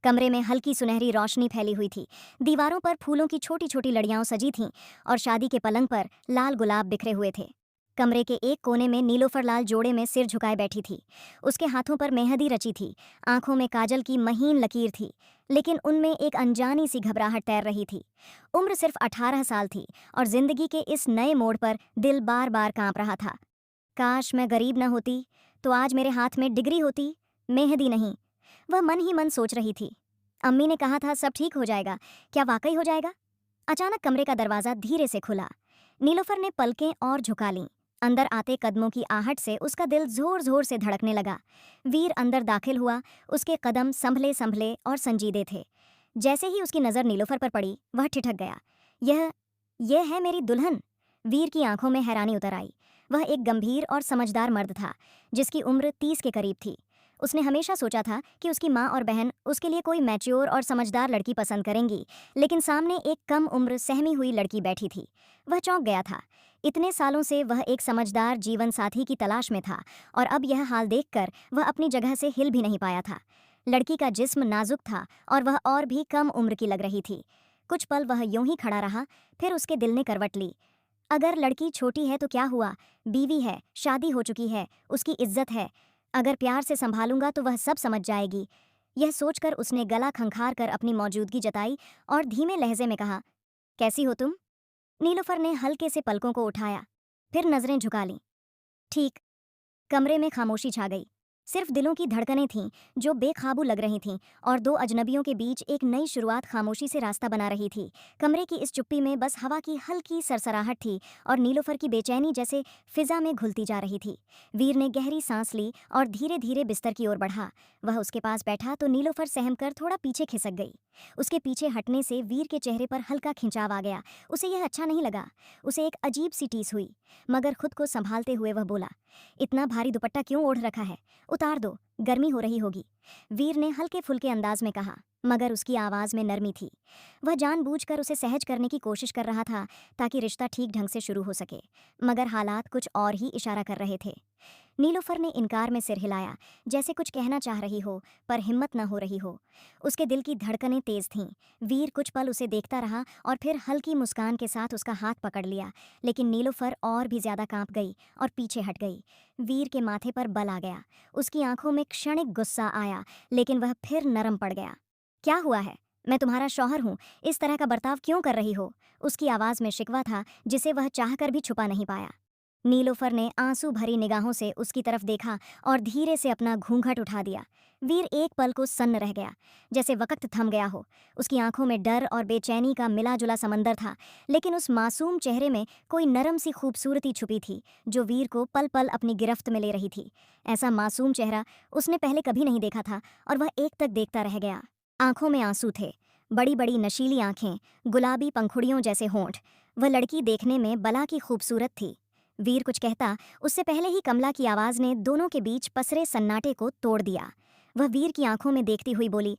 कमरे में हल्की सुनहरी रोशनी फैली हुई थी। दीवारों पर फूलों की छोटी छोटी लड़ियां सजी थीं और शादी के पलंग पर लाल गुलाब बिखरे हुए थे। कमरे के एक कोने में नीलोफर लाल जोड़े में सिर झुकाए बैठी थी। उसके हाथों पर मेहंदी रची थी, आंखों में काजल की महीन लकीर थी, लेकिन उनमें एक अनजानी सी घबराहट तैर रही थी। उम्र सिर्फ 18 साल थी और जिंदगी के इस नए मोड़ पर दिल बार बार कांप रहा था। काश मैं गरीब न होती, तो आज मेरे हाथ में डिग्री होती, मेहंदी नहीं। वह मन ही मन सोच रही थी। अम्मी ने कहा था सब ठीक हो जाएगा, क्या वाकई हो जाएगा? अचानक कमरे का दरवाजा धीरे से खुला। नीलोफर ने पलकें और झुका लीं। अंदर आते कदमों की आहट से उसका दिल जोर जोर से धड़कने लगा। वीर अंदर दाखिल हुआ। उसके कदम संभले संभले और संजीदे थे। जैसे ही उसकी नज़र नीलोफर पर पड़ी, वह ठिठक गया। यह है मेरी दुल्हन। वीर की आंखों में हैरानी उतर आई। वह एक गंभीर और समझदार मर्द था, जिसकी उम्र 30 के करीब थी। उसने हमेशा सोचा था कि उसकी माँ और बहन उसके लिए कोई मैच्योर और समझदार लड़की पसंद करेंगी, लेकिन सामने एक कम उम्र सहमी हुई लड़की बैठी थी। वह चौंक गया था। इतने सालों से वह एक समझदार जीवन साथी की तलाश में था, और अब यह हाल देखकर वह अपनी जगह से हिल भी नहीं पाया था। लड़की का जिस्म नाजुक था और वह और भी कम उम्र की लग रही थी। कुछ पल वह यूं ही खड़ा रहा, फिर उसके दिल ने करवट ली। अगर लड़की छोटी है तो क्या हुआ, बीवी है, शादी हो चुकी है, उसकी इज्जत है। अगर प्यार से संभालूंगा तो वह सब समझ जाएगी। यह सोचकर उसने गला खंखार कर अपनी मौजूदगी जताई और धीमे लहजे में कहा, कैसी हो तुम? नीलोफर ने हल्के से पलकों को उठाया, फिर नजरें झुका लीं। ठीक। कमरे में खामोशी छा गई। सिर्फ दिलों की धड़कनें थीं जो बेकाबू लग रही थीं, और दो अजनबियों के बीच एक नई शुरुआत खामोशी से रास्ता बना रही थी। कमरे की इस चुप्पी में बस हवा की हल्की सरसराहट थी और नीलोफर की बेचैनी जैसे फिजा में घुलती जा रही थी। वीर ने गहरी सांस ली और धीरे धीरे बिस्तर की ओर बढ़ा। वह उसके पास बैठा तो नीलोफर सहम कर थोड़ा पीछे खिसक गई। उसके पीछे हटने से वीर के चेहरे पर हल्का खिंचाव आ गया। उसे यह अच्छा नहीं लगा। उसे एक अजीब सी टीस हुई, मगर खुद को संभालते हुए वह बोला, इतना भारी दुपट्टा क्यों ओढ़ रखा है? उतार दो, गर्मी हो रही होगी। वीर ने हल्के फुल्के अंदाज में कहा, मगर उसकी आवाज़ में नरमी थी। वह जानबूझकर उसे सहज करने की कोशिश कर रहा था, ताकि रिश्ता ठीक ढंग से शुरू हो सके, मगर हालात कुछ और ही इशारा कर रहे थे। नीलोफर ने इनकार में सिर हिलाया, जैसे कुछ कहना चाह रही हो, पर हिम्मत न हो रही हो। उसके दिल की धड़कनें तेज थीं। वीर कुछ पल उसे देखता रहा और फिर हल्की मुस्कान के साथ उसका हाथ पकड़ लिया, लेकिन नीलोफर और भी ज्यादा कांप गई और पीछे हट गई। वीर के माथे पर बल आ गया। उसकी आंखों में क्षणिक गुस्सा आया, लेकिन वह फिर नरम पड़ गया। क्या हुआ है? मैं तुम्हारा शौहर हूँ, इस तरह का बर्ताव क्यों कर रही हो? उसकी आवाज़ में शिकवा था, जिसे वह चाहकर भी छुपा नहीं पाया। नीलोफर ने आंसू भरी निगाहों से उसकी तरफ देखा और धीरे से अपना घूंघट उठा दिया। वीर एक पल को सन्न रह गया, जैसे वक्त थम गया हो। उसकी आंखों में डर और बेचैनी का मिला जुला समंदर था, लेकिन उस मासूम चेहरे में कोई नरम सी खूबसूरती छुपी थी, जो वीर को पल पल अपनी गिरफ्त में ले रही थी। ऐसा मासूम चेहरा उसने पहले कभी नहीं देखा था, और वह एक तक देखता रह गया। आंखों में आंसू थे, बड़ी बड़ी नशीली आंखें, गुलाबी पंखुड़ियों जैसे होंठ। वह लड़की देखने में बला की खूबसूरत थी। वीर कुछ कहता, उससे पहले ही कमला की आवाज़ ने दोनों के बीच पसरे सन्नाटे को तोड़ दिया। वह वीर की आंखों में देखती हुई बोली,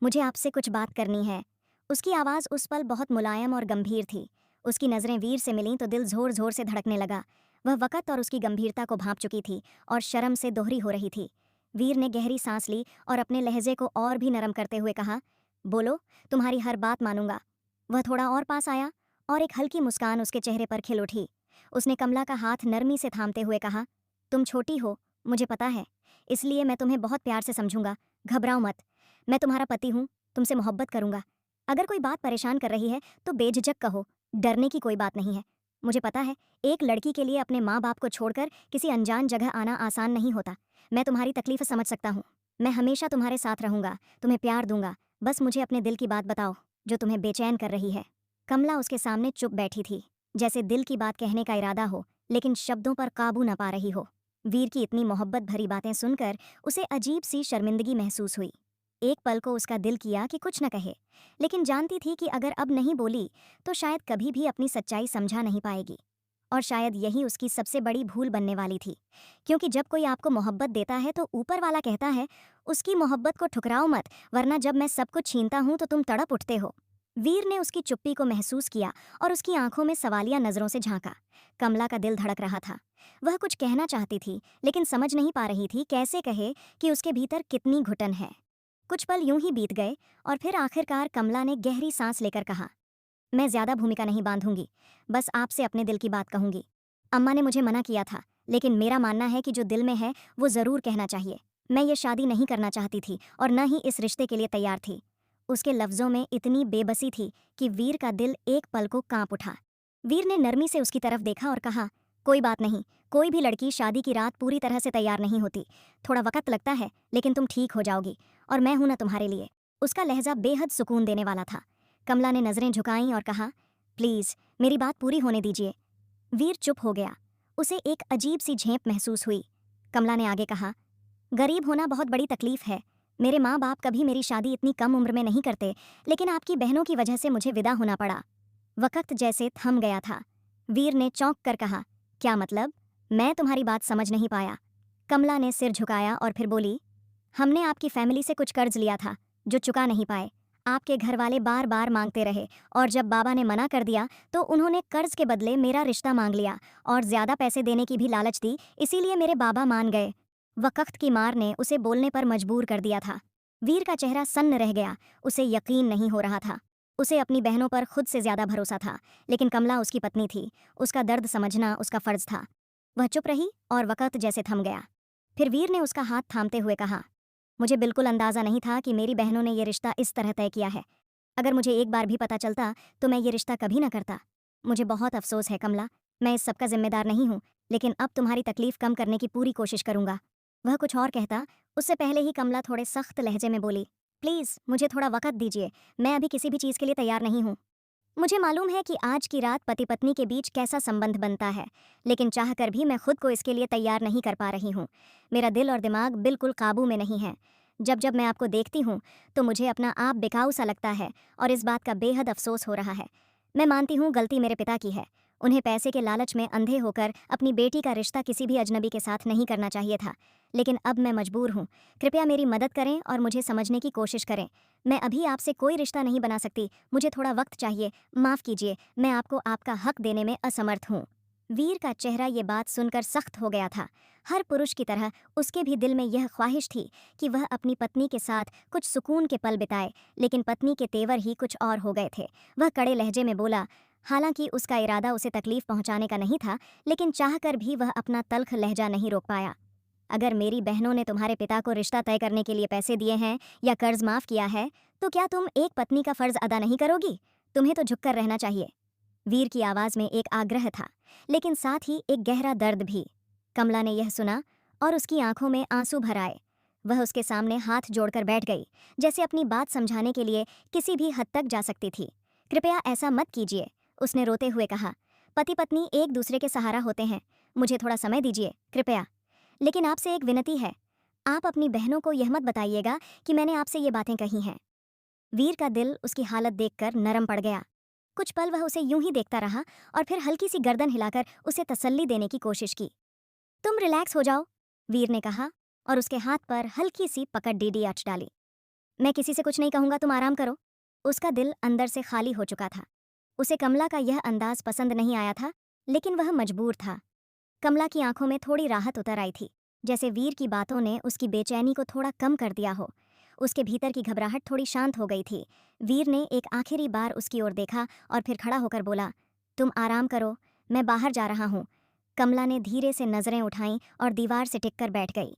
मुझे आपसे कुछ बात करनी है। उसकी आवाज़ उस पल बहुत मुलायम और गंभीर थी। उसकी नज़रें वीर से मिलीं तो दिल ज़ोर ज़ोर से धड़कने लगा। वह वक़्त और उसकी गंभीरता को भांप चुकी थी और शर्म से दोहरी हो रही थी। वीर ने गहरी सांस ली और अपने लहजे को और भी नरम करते हुए कहा, बोलो, तुम्हारी हर बात मानूंगा। वह थोड़ा और पास आया और एक हल्की मुस्कान उसके चेहरे पर खिल उठी। उसने कमला का हाथ नरमी से थामते हुए कहा, तुम छोटी हो, मुझे पता है, इसलिए मैं तुम्हें बहुत प्यार से समझूंगा। घबराओ मत, मैं तुम्हारा पति हूँ, तुमसे मोहब्बत करूंगा। अगर कोई बात परेशान कर रही है तो बेझिझक कहो, डरने की कोई बात नहीं है। मुझे पता है, एक लड़की के लिए अपने माँ बाप को छोड़कर किसी अनजान जगह आना आसान नहीं होता। मैं तुम्हारी तकलीफ समझ सकता हूँ। मैं हमेशा तुम्हारे साथ रहूंगा, तुम्हें प्यार दूंगा। बस मुझे अपने दिल की बात बताओ, जो तुम्हें बेचैन कर रही है। कमला उसके सामने चुप बैठी थी, जैसे दिल की बात कहने का इरादा हो, लेकिन शब्दों पर काबू न पा रही हो। वीर की इतनी मोहब्बत भरी बातें सुनकर उसे अजीब सी शर्मिंदगी महसूस हुई। एक पल को उसका दिल किया कि कुछ न कहे, लेकिन जानती थी कि अगर अब नहीं बोली तो शायद कभी भी अपनी सच्चाई समझा नहीं पाएगी। और शायद यही उसकी सबसे बड़ी भूल बनने वाली थी, क्योंकि जब कोई आपको मोहब्बत देता है तो ऊपर वाला कहता है, उसकी मोहब्बत को ठुकराओ मत, वरना जब मैं सब कुछ छीनता हूं तो तुम तड़प उठते हो। वीर ने उसकी चुप्पी को महसूस किया और उसकी आंखों में सवालिया नजरों से झांका। कमला का दिल धड़क रहा था। वह कुछ कहना चाहती थी, लेकिन समझ नहीं पा रही थी कैसे कहे कि उसके भीतर कितनी घुटन है। कुछ पल यूं ही बीत गए और फिर आखिरकार कमला ने गहरी सांस लेकर कहा, मैं ज्यादा भूमिका नहीं बांधूंगी, बस आपसे अपने दिल की बात कहूंगी। अम्मा ने मुझे मना किया था, लेकिन मेरा मानना है कि जो दिल में है वो जरूर कहना चाहिए। मैं ये शादी नहीं करना चाहती थी और न ही इस रिश्ते के लिए तैयार थी। उसके लफ्जों में इतनी बेबसी थी कि वीर का दिल एक पल को कांप उठा। वीर ने नरमी से उसकी तरफ देखा और कहा, कोई बात नहीं, कोई भी लड़की शादी की रात पूरी तरह से तैयार नहीं होती। थोड़ा वक्त लगता है, लेकिन तुम ठीक हो जाओगी, और मैं हूं ना तुम्हारे लिए। उसका लहजा बेहद सुकून देने वाला था। कमला ने नजरें झुकाईं और कहा, प्लीज मेरी बात पूरी होने दीजिए। वीर चुप हो गया। उसे एक अजीब सी झेंप महसूस हुई। कमला ने आगे कहा, गरीब होना बहुत बड़ी तकलीफ है। मेरे माँ बाप कभी मेरी शादी इतनी कम उम्र में नहीं करते, लेकिन आपकी बहनों की वजह से मुझे विदा होना पड़ा। वक्त जैसे थम गया था। वीर ने चौंक कर कहा, क्या मतलब? मैं तुम्हारी बात समझ नहीं पाया। कमला ने सिर झुकाया और फिर बोली, हमने आपकी फैमिली से कुछ कर्ज लिया था जो चुका नहीं पाए। आपके घर वाले बार बार मांगते रहे, और जब बाबा ने मना कर दिया तो उन्होंने कर्ज के बदले मेरा रिश्ता मांग लिया और ज्यादा पैसे देने की भी लालच दी, इसीलिए मेरे बाबा मान गए। वक्त की मार ने उसे बोलने पर मजबूर कर दिया था। वीर का चेहरा सन्न रह गया। उसे यकीन नहीं हो रहा था। उसे अपनी बहनों पर खुद से ज्यादा भरोसा था, लेकिन कमला उसकी पत्नी थी। उसका दर्द समझना उसका फर्ज था। वह चुप रही और वक्त जैसे थम गया। फिर वीर ने उसका हाथ थामते हुए कहा, मुझे बिल्कुल अंदाजा नहीं था कि मेरी बहनों ने ये रिश्ता इस तरह तय किया है। अगर मुझे एक बार भी पता चलता तो मैं ये रिश्ता कभी ना करता। मुझे बहुत अफसोस है कमला, मैं इस सब का जिम्मेदार नहीं हूँ, लेकिन अब तुम्हारी तकलीफ कम करने की पूरी कोशिश करूंगा। वह कुछ और कहता, उससे पहले ही कमला थोड़े सख्त लहजे में बोली, प्लीज मुझे थोड़ा वक्त दीजिए, मैं अभी किसी भी चीज के लिए तैयार नहीं हूँ। मुझे मालूम है कि आज की रात पति पत्नी के बीच कैसा संबंध बनता है, लेकिन चाहकर भी मैं खुद को इसके लिए तैयार नहीं कर पा रही हूँ। मेरा दिल और दिमाग बिल्कुल काबू में नहीं है। जब जब मैं आपको देखती हूँ तो मुझे अपना आप बेकाबू सा लगता है, और इस बात का बेहद अफसोस हो रहा है। मैं मानती हूँ गलती मेरे पिता की है। उन्हें पैसे के लालच में अंधे होकर अपनी बेटी का रिश्ता किसी भी अजनबी के साथ नहीं करना चाहिए था, लेकिन अब मैं मजबूर हूँ। कृपया मेरी मदद करें और मुझे समझने की कोशिश करें। मैं अभी आपसे कोई रिश्ता नहीं बना सकती, मुझे थोड़ा वक्त चाहिए। माफ़ कीजिए, मैं आपको आपका हक देने में असमर्थ हूँ। वीर का चेहरा ये बात सुनकर सख्त हो गया था। हर पुरुष की तरह उसके भी दिल में यह ख्वाहिश थी कि वह अपनी पत्नी के साथ कुछ सुकून के पल बिताए, लेकिन पत्नी के तेवर ही कुछ और हो गए थे। वह कड़े लहजे में बोला, हालांकि उसका इरादा उसे तकलीफ पहुंचाने का नहीं था, लेकिन चाहकर भी वह अपना तल्ख लहजा नहीं रोक पाया। अगर मेरी बहनों ने तुम्हारे पिता को रिश्ता तय करने के लिए पैसे दिए हैं या कर्ज माफ किया है, तो क्या तुम एक पत्नी का फर्ज अदा नहीं करोगी? तुम्हें तो झुककर रहना चाहिए। वीर की आवाज में एक आग्रह था, लेकिन साथ ही एक गहरा दर्द भी। कमला ने यह सुना और उसकी आंखों में आंसू भर आए। वह उसके सामने हाथ जोड़कर बैठ गई, जैसे अपनी बात समझाने के लिए किसी भी हद तक जा सकती थी। कृपया ऐसा मत कीजिए, उसने रोते हुए कहा। पति पत्नी एक दूसरे के सहारा होते हैं। मुझे थोड़ा समय दीजिए कृपया। लेकिन आपसे एक विनती है, आप अपनी बहनों को यह मत बताइएगा कि मैंने आपसे ये बातें कही हैं। वीर का दिल उसकी हालत देखकर नरम पड़ गया। कुछ पल वह उसे यूं ही देखता रहा और फिर हल्की सी गर्दन हिलाकर उसे तसल्ली देने की कोशिश की। तुम रिलैक्स हो जाओ, वीर ने कहा, और उसके हाथ पर हल्की सी पकड़ डीडीएच डाली। मैं किसी से कुछ नहीं कहूंगा, तुम आराम करो। उसका दिल अंदर से खाली हो चुका था। उसे कमला का यह अंदाज पसंद नहीं आया था, लेकिन वह मजबूर था। कमला की आंखों में थोड़ी राहत उतर आई थी, जैसे वीर की बातों ने उसकी बेचैनी को थोड़ा कम कर दिया हो। उसके भीतर की घबराहट थोड़ी शांत हो गई थी। वीर ने एक आखिरी बार उसकी ओर देखा और फिर खड़ा होकर बोला, तुम आराम करो, मैं बाहर जा रहा हूँ। कमला ने धीरे से नजरें उठाईं और दीवार से टिककर बैठ गई।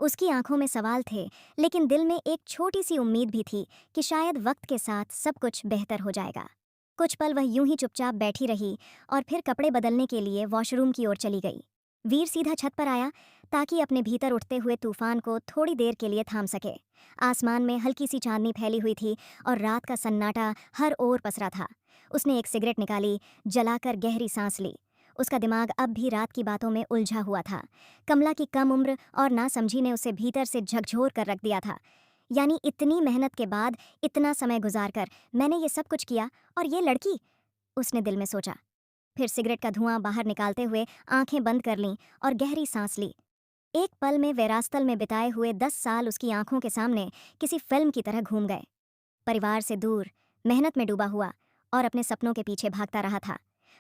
उसकी आंखों में सवाल थे, लेकिन दिल में एक छोटी सी उम्मीद भी थी कि शायद वक्त के साथ सब कुछ बेहतर हो जाएगा। कुछ पल वह यूं ही चुपचाप बैठी रही और फिर कपड़े बदलने के लिए वॉशरूम की ओर चली गई। वीर सीधा छत पर आया ताकि अपने भीतर उठते हुए तूफान को थोड़ी देर के लिए थाम सके। आसमान में हल्की सी चांदनी फैली हुई थी और रात का सन्नाटा हर ओर पसरा था। उसने एक सिगरेट निकाली, जलाकर गहरी सांस ली। उसका दिमाग अब भी रात की बातों में उलझा हुआ था। कमला की कम उम्र और नासमझी ने उसे भीतर से झकझोर कर रख दिया था। यानी इतनी मेहनत के बाद, इतना समय गुजारकर मैंने ये सब कुछ किया, और ये लड़की, उसने दिल में सोचा। फिर सिगरेट का धुआं बाहर निकालते हुए आंखें बंद कर लीं और गहरी सांस ली। एक पल में वैरास्तल में बिताए हुए 10 साल उसकी आंखों के सामने किसी फिल्म की तरह घूम गए। परिवार से दूर, मेहनत में डूबा हुआ और अपने सपनों के पीछे भागता रहा था।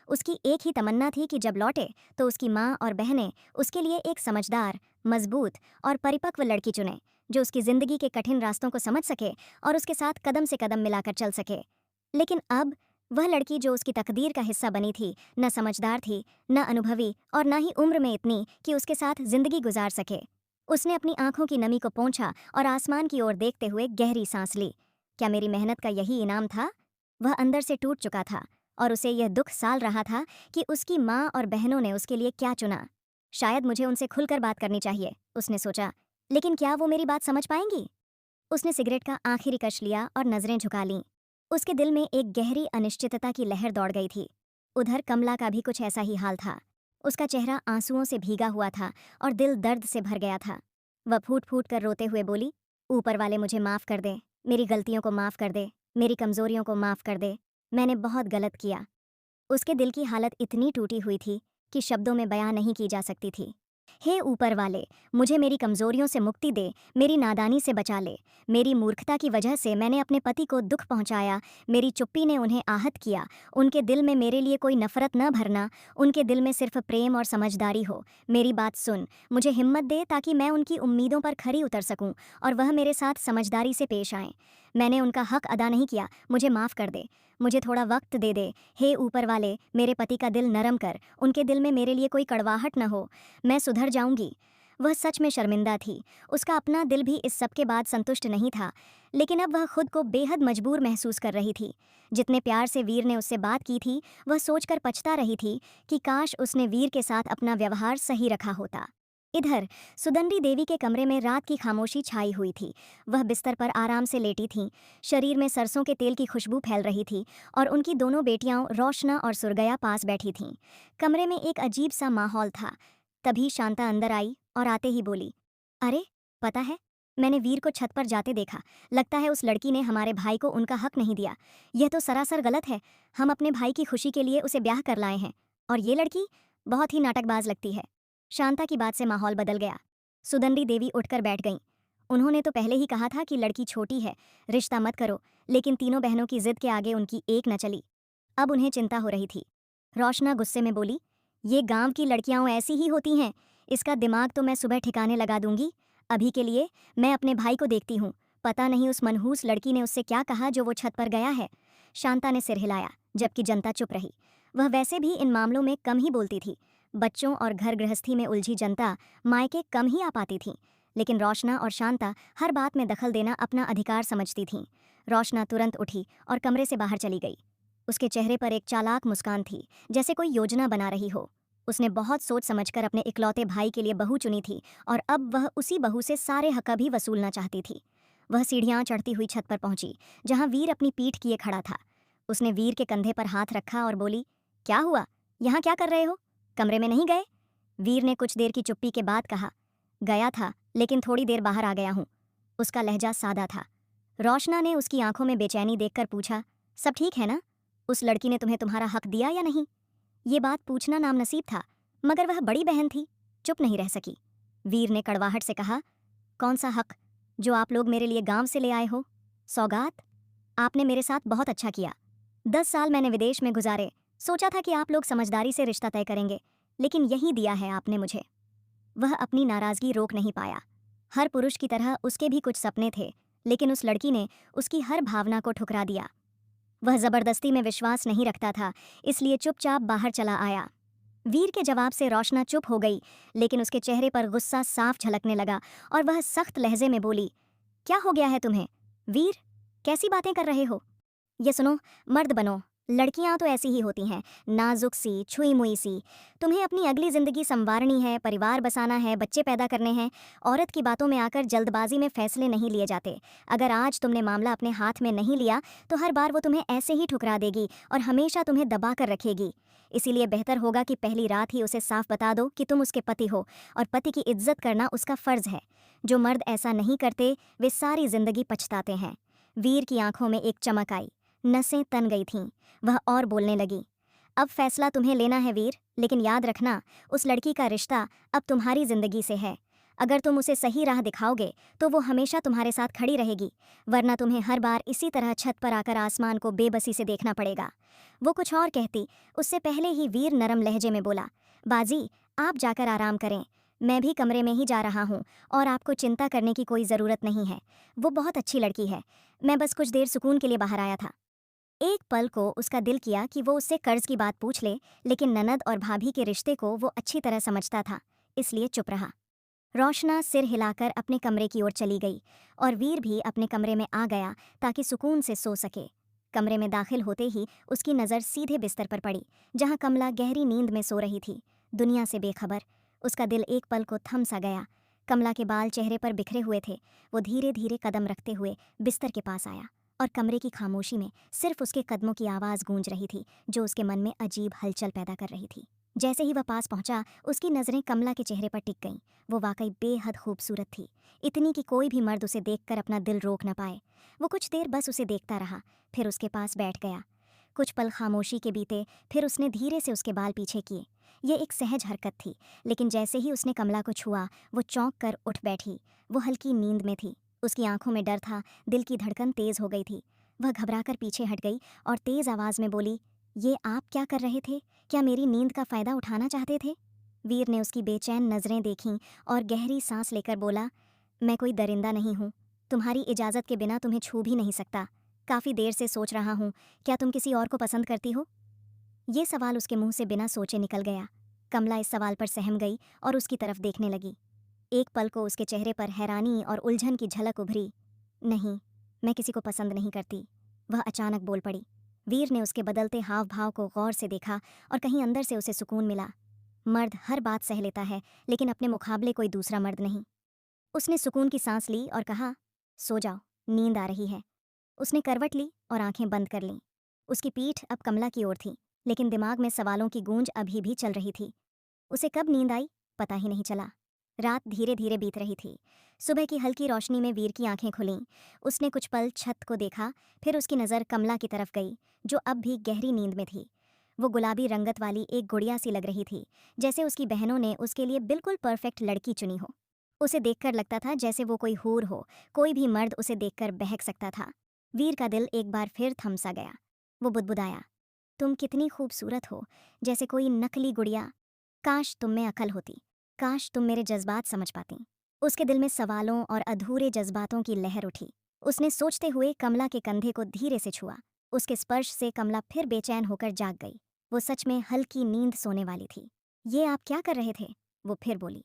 उसकी एक ही तमन्ना थी कि जब लौटे तो उसकी माँ और बहनें उसके लिए एक समझदार, मजबूत और परिपक्व लड़की चुनें, जो उसकी जिंदगी के कठिन रास्तों को समझ सके और उसके साथ कदम से कदम मिलाकर चल सके। लेकिन अब वह लड़की जो उसकी तकदीर का हिस्सा बनी थी, न समझदार थी, न अनुभवी और न ही उम्र में इतनी कि उसके साथ जिंदगी गुजार सके। उसने अपनी आंखों की नमी को पोंछा और आसमान की ओर देखते हुए गहरी सांस ली। क्या मेरी मेहनत का यही इनाम था? वह अंदर से टूट चुका था और उसे यह दुख साल रहा था कि उसकी माँ और बहनों ने उसके लिए क्या चुना। शायद मुझे उनसे खुलकर बात करनी चाहिए, उसने सोचा। लेकिन क्या वो मेरी बात समझ पाएंगी? उसने सिगरेट का आखिरी कश लिया और नजरें झुका लीं। उसके दिल में एक गहरी अनिश्चितता की लहर दौड़ गई थी। उधर कमला का भी कुछ ऐसा ही हाल था। उसका चेहरा आंसुओं से भीगा हुआ था और दिल दर्द से भर गया था। वह फूट फूट कर रोते हुए बोली, ऊपर वाले मुझे माफ़ कर दे, मेरी गलतियों को माफ़ कर दे, मेरी कमज़ोरियों को माफ़ कर दे, मैंने बहुत गलत किया। उसके दिल की हालत इतनी टूटी हुई थी कि शब्दों में बयां नहीं की जा सकती थी। हे ऊपर वाले, मुझे मेरी कमज़ोरियों से मुक्ति दे, मेरी नादानी से बचा ले। मेरी मूर्खता की वजह से मैंने अपने पति को दुख पहुंचाया, मेरी चुप्पी ने उन्हें आहत किया। उनके दिल में मेरे लिए कोई नफरत न भरना, उनके दिल में सिर्फ प्रेम और समझदारी हो। मेरी बात सुन, मुझे हिम्मत दे ताकि मैं उनकी उम्मीदों पर खरी उतर सकूं और वह मेरे साथ समझदारी से पेश आएं। मैंने उनका हक अदा नहीं किया, मुझे माफ़ कर दे, मुझे थोड़ा वक्त दे दे। हे ऊपर वाले, मेरे पति का दिल नरम कर, उनके दिल में मेरे लिए कोई कड़वाहट न हो, मैं सुधर जाऊंगी। वह सच में शर्मिंदा थी। उसका अपना दिल भी इस सब के बाद संतुष्ट नहीं था, लेकिन अब वह खुद को बेहद मजबूर महसूस कर रही थी। जितने प्यार से वीर ने उससे बात की थी, वह सोचकर पछता रही थी कि काश उसने वीर के साथ अपना व्यवहार सही रखा होता। इधर सुदंडी देवी के कमरे में रात की खामोशी छाई हुई थी। वह बिस्तर पर आराम से लेटी थीं। शरीर में सरसों के तेल की खुशबू फैल रही थी और उनकी दोनों बेटियां रोशना और सुरगया पास बैठी थीं। कमरे में एक अजीब सा माहौल था। तभी शांता अंदर आई और आते ही बोली, अरे, पता है, मैंने वीर को छत पर जाते देखा। लगता है उस लड़की ने हमारे भाई को उनका हक नहीं दिया। यह तो सरासर गलत है। हम अपने भाई की खुशी के लिए उसे ब्याह कर लाए हैं, और ये लड़की बहुत ही नाटकबाज लगती है। शांता की बात से माहौल बदल गया। सुदंडी देवी उठकर बैठ गईं। उन्होंने तो पहले ही कहा था कि लड़की छोटी है, रिश्ता मत करो, लेकिन तीनों बहनों की जिद के आगे उनकी एक न चली। अब उन्हें चिंता हो रही थी। रोशना गुस्से में बोली, ये गांव की लड़कियां ऐसी ही होती हैं, इसका दिमाग तो मैं सुबह ठिकाने लगा दूंगी। अभी के लिए मैं अपने भाई को देखती हूँ। पता नहीं उस मनहूस लड़की ने उससे क्या कहा जो वो छत पर गया है। शांता ने सिर हिलाया, जबकि जनता चुप रही। वह वैसे भी इन मामलों में कम ही बोलती थी। बच्चों और घर गृहस्थी में उलझी जनता मायके कम ही आ पाती थी, लेकिन रोशना और शांता हर बात में दखल देना अपना अधिकार समझती थीं। रोशना तुरंत उठी और कमरे से बाहर चली गई। उसके चेहरे पर एक चालाक मुस्कान थी, जैसे कोई योजना बना रही हो। उसने बहुत सोच समझकर अपने इकलौते भाई के लिए बहू चुनी थी और अब वह उसी बहू से सारे हक भी वसूलना चाहती थी। वह सीढ़ियां चढ़ती हुई छत पर पहुंची, जहां वीर अपनी पीठ किए खड़ा था। उसने वीर के कंधे पर हाथ रखा और बोली, क्या हुआ, यहाँ क्या कर रहे हो? कमरे में नहीं गए? वीर ने कुछ देर की चुप्पी के बाद कहा, गया था, लेकिन थोड़ी देर बाहर आ गया हूँ। उसका लहजा सादा था। रोशना ने उसकी आंखों में बेचैनी देखकर पूछा, सब ठीक है ना? उस लड़की ने तुम्हें तुम्हारा हक दिया या नहीं? ये बात पूछना नामनसीब था, मगर वह बड़ी बहन थी, चुप नहीं रह सकी। वीर ने कड़वाहट से कहा, कौन सा हक? जो आप लोग मेरे लिए गांव से ले आए हो? सौगात? आपने मेरे साथ बहुत अच्छा किया। 10 साल मैंने विदेश में गुजारे, सोचा था कि आप लोग समझदारी से रिश्ता तय करेंगे, लेकिन यही दिया है आपने मुझे। वह अपनी नाराजगी रोक नहीं पाया। हर पुरुष की तरह उसके भी कुछ सपने थे, लेकिन उस लड़की ने उसकी हर भावना को ठुकरा दिया। वह जबरदस्ती में विश्वास नहीं रखता था, इसलिए चुपचाप बाहर चला आया। वीर के जवाब से रोशना चुप हो गई, लेकिन उसके चेहरे पर गुस्सा साफ झलकने लगा और वह सख्त लहजे में बोली, क्या हो गया है तुम्हें? वीर, कैसी बातें कर रहे हो? ये सुनो, मर्द बनो। लड़कियां तो ऐसी ही होती हैं, नाजुक सी, छुई मुई सी। तुम्हें अपनी अगली जिंदगी संवारनी है, परिवार बसाना है, बच्चे पैदा करने हैं। औरत की बातों में आकर जल्दबाजी में फैसले नहीं लिए जाते। अगर आज तुमने मामला अपने हाथ में नहीं लिया तो हर बार वो तुम्हें ऐसे ही ठुकरा देगी और हमेशा तुम्हें दबा कर रखेगी। इसीलिए बेहतर होगा कि पहली रात ही उसे साफ बता दो कि तुम उसके पति हो और पति की इज्जत करना उसका फर्ज है। जो मर्द ऐसा नहीं करते वे सारी जिंदगी पछताते हैं। वीर की आंखों में एक चमक आई, नसें तन गई थीं। वह और बोलने लगी, अब फैसला तुम्हें लेना है वीर, लेकिन याद रखना, उस लड़की का रिश्ता अब तुम्हारी जिंदगी से है। अगर तुम उसे सही राह दिखाओगे तो वो हमेशा तुम्हारे साथ खड़ी रहेगी, वरना तुम्हें हर बार इसी तरह छत पर आकर आसमान को बेबसी से देखना पड़ेगा। वो कुछ और कहती, उससे पहले ही वीर नरम लहजे में बोला, बाजी, आप जाकर आराम करें। मैं भी कमरे में ही जा रहा हूँ और आपको चिंता करने की कोई ज़रूरत नहीं है। वो बहुत अच्छी लड़की है। मैं बस कुछ देर सुकून के लिए बाहर आया था। एक पल को उसका दिल किया कि वो उससे कर्ज की बात पूछ ले, लेकिन ननद और भाभी के रिश्ते को वो अच्छी तरह समझता था, इसलिए चुप रहा। रोशना सिर हिलाकर अपने कमरे की ओर चली गई और वीर भी अपने कमरे में आ गया ताकि सुकून से सो सके। कमरे में दाखिल होते ही उसकी नज़र सीधे बिस्तर पर पड़ी, जहां कमला गहरी नींद में सो रही थी, दुनिया से बेखबर। उसका दिल एक पल को थम सा गया। कमला के बाल चेहरे पर बिखरे हुए थे। वो धीरे धीरे कदम रखते हुए बिस्तर के पास आया और कमरे की खामोशी में सिर्फ उसके कदमों की आवाज़ गूंज रही थी, जो उसके मन में अजीब हलचल पैदा कर रही थी। जैसे ही वह पास पहुंचा, उसकी नज़रें कमला के चेहरे पर टिक गईं। वो वाकई बेहद खूबसूरत थी, इतनी कि कोई भी मर्द उसे देखकर अपना दिल रोक न पाए। वो कुछ देर बस उसे देखता रहा, फिर उसके पास बैठ गया। कुछ पल खामोशी के बीते, फिर उसने धीरे से उसके बाल पीछे किए। ये एक सहज हरकत थी, लेकिन जैसे ही उसने कमला को छुआ, वो चौंक कर उठ बैठी। वो हल्की नींद में थी, उसकी आंखों में डर था, दिल की धड़कन तेज हो गई थी। वह घबराकर पीछे हट गई और तेज आवाज़ में बोली, ये आप क्या कर रहे थे? क्या मेरी नींद का फ़ायदा उठाना चाहते थे? वीर ने उसकी बेचैन नज़रें देखीं और गहरी सांस लेकर बोला, मैं कोई दरिंदा नहीं हूँ। तुम्हारी इजाज़त के बिना तुम्हें छू भी नहीं सकता। काफ़ी देर से सोच रहा हूँ, क्या तुम किसी और को पसंद करती हो? ये सवाल उसके मुंह से बिना सोचे निकल गया। कमला इस सवाल पर सहम गई और उसकी तरफ देखने लगी। एक पल को उसके चेहरे पर हैरानी और उलझन की झलक उभरी। नहीं, मैं किसी को पसंद नहीं करती, वह अचानक बोल पड़ी। वीर ने उसके बदलते हाव भाव को गौर से देखा और कहीं अंदर से उसे सुकून मिला। मर्द हर बात सह लेता है, लेकिन अपने मुकाबले कोई दूसरा मर्द नहीं। उसने सुकून की सांस ली और कहा, सो जाओ, नींद आ रही है। उसने करवट ली और आंखें बंद कर लीं। उसकी पीठ अब कमला की ओर थी, लेकिन दिमाग में सवालों की गूंज अभी भी चल रही थी। उसे कब नींद आई, पता ही नहीं चला। रात धीरे धीरे बीत रही थी। सुबह की हल्की रोशनी में वीर की आंखें खुलीं। उसने कुछ पल छत को देखा, फिर उसकी नज़र कमला की तरफ गई, जो अब भी गहरी नींद में थी। वो गुलाबी रंगत वाली एक गुड़िया सी लग रही थी, जैसे उसकी बहनों ने उसके लिए बिल्कुल परफेक्ट लड़की चुनी हो। उसे देखकर लगता था जैसे वो कोई हूर हो, कोई भी मर्द उसे देखकर बहक सकता था। वीर का दिल एक बार फिर थम सा गया। वो बुदबुदाया, तुम कितनी खूबसूरत हो, जैसे कोई नकली गुड़िया। काश तुम में अकल होती, काश तुम मेरे जज्बात समझ पाती। उसके दिल में सवालों और अधूरे जज्बातों की लहर उठी। उसने सोचते हुए कमला के कंधे को धीरे से छुआ। उसके स्पर्श से कमला फिर बेचैन होकर जाग गई। वो सच में हल्की नींद सोने वाली थी। ये आप क्या कर रहे थे? वो फिर बोली।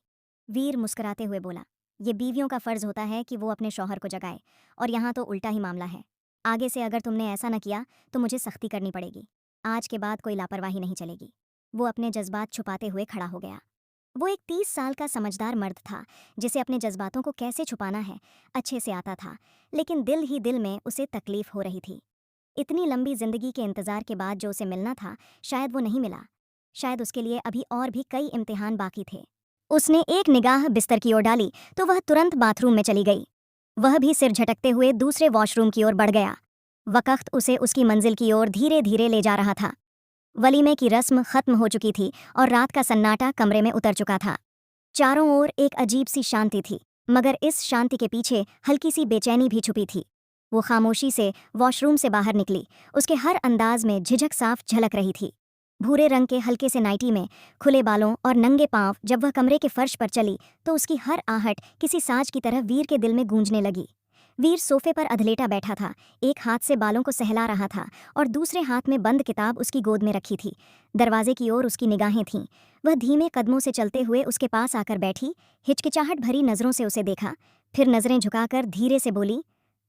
वीर मुस्कुराते हुए बोला, ये बीवियों का फर्ज होता है कि वो अपने शौहर को जगाए, और यहाँ तो उल्टा ही मामला है। आगे से अगर तुमने ऐसा न किया तो मुझे सख्ती करनी पड़ेगी। आज के बाद कोई लापरवाही नहीं चलेगी। वो अपने जज्बात छुपाते हुए खड़ा हो गया। वो एक 30 साल का समझदार मर्द था, जिसे अपने जज्बातों को कैसे छुपाना है अच्छे से आता था, लेकिन दिल ही दिल में उसे तकलीफ हो रही थी। इतनी लंबी जिंदगी के इंतजार के बाद जो उसे मिलना था, शायद वो नहीं मिला। शायद उसके लिए अभी और भी कई इम्तिहान बाकी थे। उसने एक निगाह बिस्तर की ओर डाली तो वह तुरंत बाथरूम में चली गई। वह भी सिर झटकते हुए दूसरे वॉशरूम की ओर बढ़ गया। वक्त उसे उसकी मंजिल की ओर धीरे धीरे ले जा रहा था। वलीमे की रस्म खत्म हो चुकी थी और रात का सन्नाटा कमरे में उतर चुका था। चारों ओर एक अजीब सी शांति थी, मगर इस शांति के पीछे हल्की सी बेचैनी भी छुपी थी। वो खामोशी से वॉशरूम से बाहर निकली। उसके हर अंदाज में झिझक साफ झलक रही थी। भूरे रंग के हल्के से नाइटी में, खुले बालों और नंगे पांव जब वह कमरे के फर्श पर चली तो उसकी हर आहट किसी साज की तरह वीर के दिल में गूंजने लगी। वीर सोफे पर अधलेटा बैठा था, एक हाथ से बालों को सहला रहा था और दूसरे हाथ में बंद किताब उसकी गोद में रखी थी। दरवाजे की ओर उसकी निगाहें थीं। वह धीमे कदमों से चलते हुए उसके पास आकर बैठी, हिचकिचाहट भरी नज़रों से उसे देखा, फिर नज़रें झुकाकर धीरे से बोली,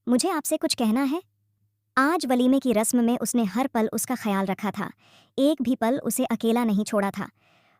मुझे आपसे कुछ कहना है। आज वलीमे की रस्म में उसने हर पल उसका ख्याल रखा था, एक भी पल उसे अकेला नहीं छोड़ा था।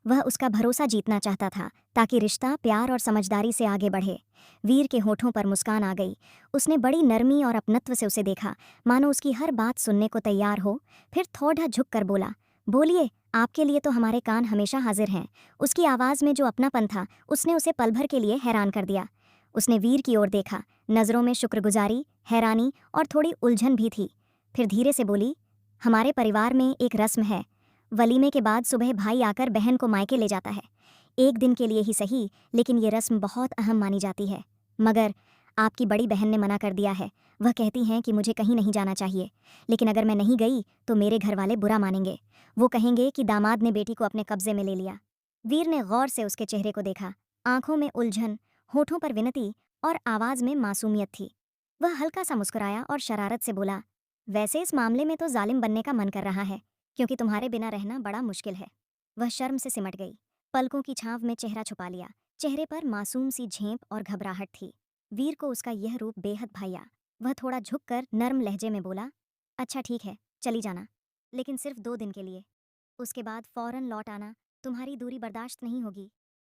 वह उसका भरोसा जीतना चाहता था ताकि रिश्ता प्यार और समझदारी से आगे बढ़े। वीर के होठों पर मुस्कान आ गई। उसने बड़ी नरमी और अपनत्व से उसे देखा, मानो उसकी हर बात सुनने को तैयार हो। फिर थोड़ा झुक कर बोला, बोलिए, आपके लिए तो हमारे कान हमेशा हाजिर हैं। उसकी आवाज़ में जो अपनापन था, उसने उसे पल भर के लिए हैरान कर दिया। उसने वीर की ओर देखा, नज़रों में शुक्रगुजारी, हैरानी और थोड़ी उलझन भी थी। फिर धीरे से बोली, हमारे परिवार में एक रस्म है। वलीमे के बाद सुबह भाई आकर बहन को मायके ले जाता है। एक दिन के लिए ही सही, लेकिन ये रस्म बहुत अहम मानी जाती है। मगर आपकी बड़ी बहन ने मना कर दिया है। वह कहती हैं कि मुझे कहीं नहीं जाना चाहिए, लेकिन अगर मैं नहीं गई तो मेरे घर वाले बुरा मानेंगे। वो कहेंगे कि दामाद ने बेटी को अपने कब्जे में ले लिया। वीर ने गौर से उसके चेहरे को देखा। आंखों में उलझन, होठों पर विनती और आवाज में मासूमियत थी। वह हल्का सा मुस्कुराया और शरारत से बोला, वैसे इस मामले में तो जालिम बनने का मन कर रहा है, क्योंकि तुम्हारे बिना रहना बड़ा मुश्किल है। वह शर्म से सिमट गई, पलकों की छांव में चेहरा छुपा लिया। चेहरे पर मासूम सी झेंप और घबराहट थी। वीर को उसका यह रूप बेहद भाया। वह थोड़ा झुककर नर्म लहजे में बोला, अच्छा ठीक है, चली जाना, लेकिन सिर्फ 2 दिन के लिए। उसके बाद फौरन लौट आना, तुम्हारी दूरी बर्दाश्त नहीं होगी।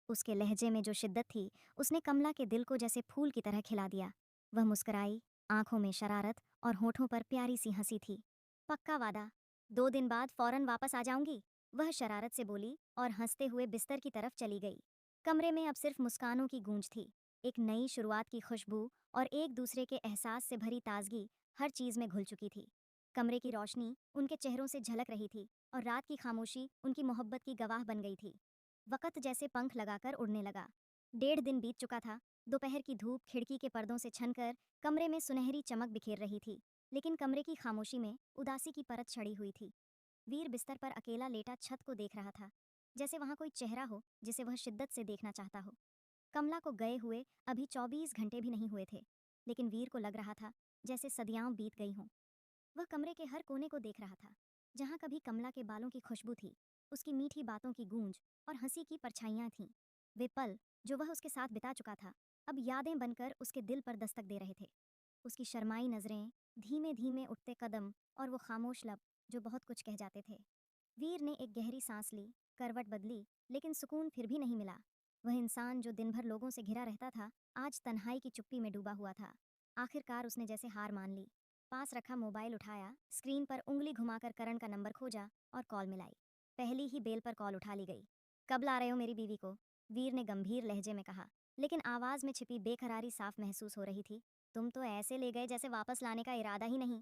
उसके लहजे में जो शिद्दत थी, उसने कमला के दिल को जैसे फूल की तरह खिला दिया। वह मुस्कुराई, आंखों में शरारत और होठों पर प्यारी सी हंसी थी। पक्का वादा, 2 दिन बाद फौरन वापस आ जाऊंगी, वह शरारत से बोली और हंसते हुए बिस्तर की तरफ चली गई। कमरे में अब सिर्फ मुस्कानों की गूंज थी। एक नई शुरुआत की खुशबू और एक दूसरे के एहसास से भरी ताजगी हर चीज में घुल चुकी थी। कमरे की रोशनी उनके चेहरों से झलक रही थी और रात की खामोशी उनकी मोहब्बत की गवाह बन गई थी। वक़्त जैसे पंख लगाकर उड़ने लगा। 1.5 दिन बीत चुका था। दोपहर की धूप खिड़की के पर्दों से छनकर कमरे में सुनहरी चमक बिखेर रही थी, लेकिन कमरे की खामोशी में उदासी की परत चढ़ी हुई थी। वीर बिस्तर पर अकेला लेटा छत को देख रहा था, जैसे वहां कोई चेहरा हो जिसे वह शिद्दत से देखना चाहता हो। कमला को गए हुए अभी 24 घंटे भी नहीं हुए थे, लेकिन वीर को लग रहा था जैसे सदियां बीत गई हों। वह कमरे के हर कोने को देख रहा था, जहाँ कभी कमला के बालों की खुशबू थी, उसकी मीठी बातों की गूंज और हंसी की परछाइयाँ थीं। वे पल जो वह उसके साथ बिता चुका था, अब यादें बनकर उसके दिल पर दस्तक दे रहे थे। उसकी शर्माई नजरें, धीमे धीमे उठते कदम और वो खामोश लब जो बहुत कुछ कह जाते थे। वीर ने एक गहरी सांस ली, करवट बदली, लेकिन सुकून फिर भी नहीं मिला। वह इंसान जो दिन भर लोगों से घिरा रहता था, आज तन्हाई की चुप्पी में डूबा हुआ था। आखिरकार उसने जैसे हार मान ली। पास रखा मोबाइल उठाया, स्क्रीन पर उंगली घुमाकर करण का नंबर खोजा और कॉल मिलाई। पहली ही बेल पर कॉल उठा ली गई। कब ला रहे हो मेरी बीवी को? वीर ने गंभीर लहजे में कहा, लेकिन आवाज में छिपी बेकरारी साफ महसूस हो रही थी। तुम तो ऐसे ले गए जैसे वापस लाने का इरादा ही नहीं।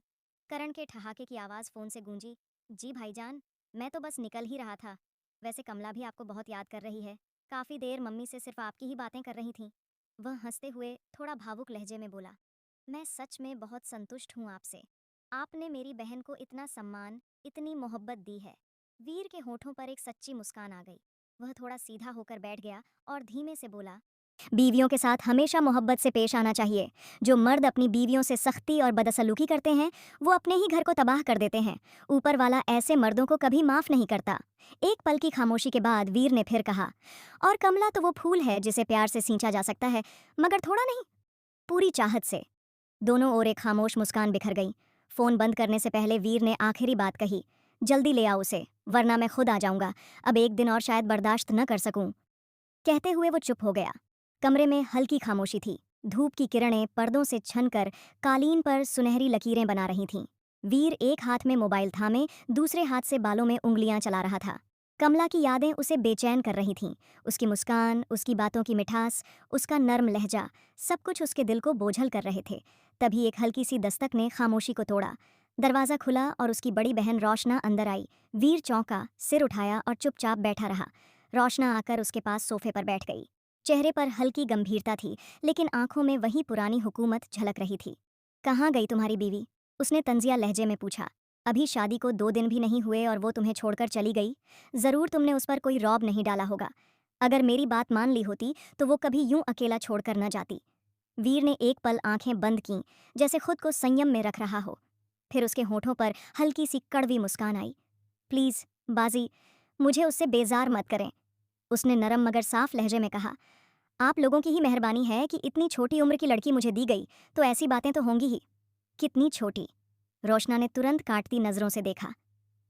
करण के ठहाके की आवाज फोन से गूंजी। जी भाईजान, मैं तो बस निकल ही रहा था। वैसे कमला भी आपको बहुत याद कर रही है। काफी देर मम्मी से सिर्फ आपकी ही बातें कर रही थी। वह हंसते हुए थोड़ा भावुक लहजे में बोला, मैं सच में बहुत संतुष्ट हूँ आपसे। आपने मेरी बहन को इतना सम्मान, इतनी मोहब्बत दी है। वीर के होठों पर एक सच्ची मुस्कान आ गई। वह थोड़ा सीधा होकर बैठ गया और धीमे से बोला, बीवियों के साथ हमेशा मोहब्बत से पेश आना चाहिए। जो मर्द अपनी बीवियों से सख्ती और बदसलूकी करते हैं, वो अपने ही घर को तबाह कर देते हैं। ऊपर वाला ऐसे मर्दों को कभी माफ नहीं करता। एक पल की खामोशी के बाद वीर ने फिर कहा, और कमला तो वो फूल है जिसे प्यार से सींचा जा सकता है, मगर थोड़ा नहीं, पूरी चाहत से। दोनों ओर एक खामोश मुस्कान बिखर गई। फोन बंद करने से पहले वीर ने आखिरी बात कही, जल्दी ले आओ उसे, वरना मैं खुद आ जाऊंगा। अब 1 दिन और शायद बर्दाश्त न कर सकूं। कहते हुए वो चुप हो गया। कमरे में हल्की खामोशी थी। धूप की किरणें पर्दों से छनकर कालीन पर सुनहरी लकीरें बना रही थीं। वीर एक हाथ में मोबाइल थामे दूसरे हाथ से बालों में उंगलियां चला रहा था। कमला की यादें उसे बेचैन कर रही थीं। उसकी मुस्कान, उसकी बातों की मिठास, उसका नर्म लहजा, सब कुछ उसके दिल को बोझल कर रहे थे। तभी एक हल्की सी दस्तक ने खामोशी को तोड़ा। दरवाज़ा खुला और उसकी बड़ी बहन रोशना अंदर आई। वीर चौंका, सिर उठाया और चुपचाप बैठा रहा। रोशना आकर उसके पास सोफे पर बैठ गई। चेहरे पर हल्की गंभीरता थी, लेकिन आंखों में वही पुरानी हुकूमत झलक रही थी। कहाँ गई तुम्हारी बीवी? उसने तंजिया लहजे में पूछा। अभी शादी को 2 दिन भी नहीं हुए और वो तुम्हें छोड़कर चली गई। जरूर तुमने उस पर कोई रौब नहीं डाला होगा। अगर मेरी बात मान ली होती तो वो कभी यूं अकेला छोड़कर न जाती। वीर ने एक पल आंखें बंद कीं, जैसे खुद को संयम में रख रहा हो। फिर उसके होठों पर हल्की सी कड़वी मुस्कान आई। प्लीज बाजी, मुझे उससे बेजार मत करें, उसने नरम मगर साफ लहजे में कहा। आप लोगों की ही मेहरबानी है कि इतनी छोटी उम्र की लड़की मुझे दी गई, तो ऐसी बातें तो होंगी ही। कितनी छोटी? रोशना ने तुरंत काटती नजरों से देखा।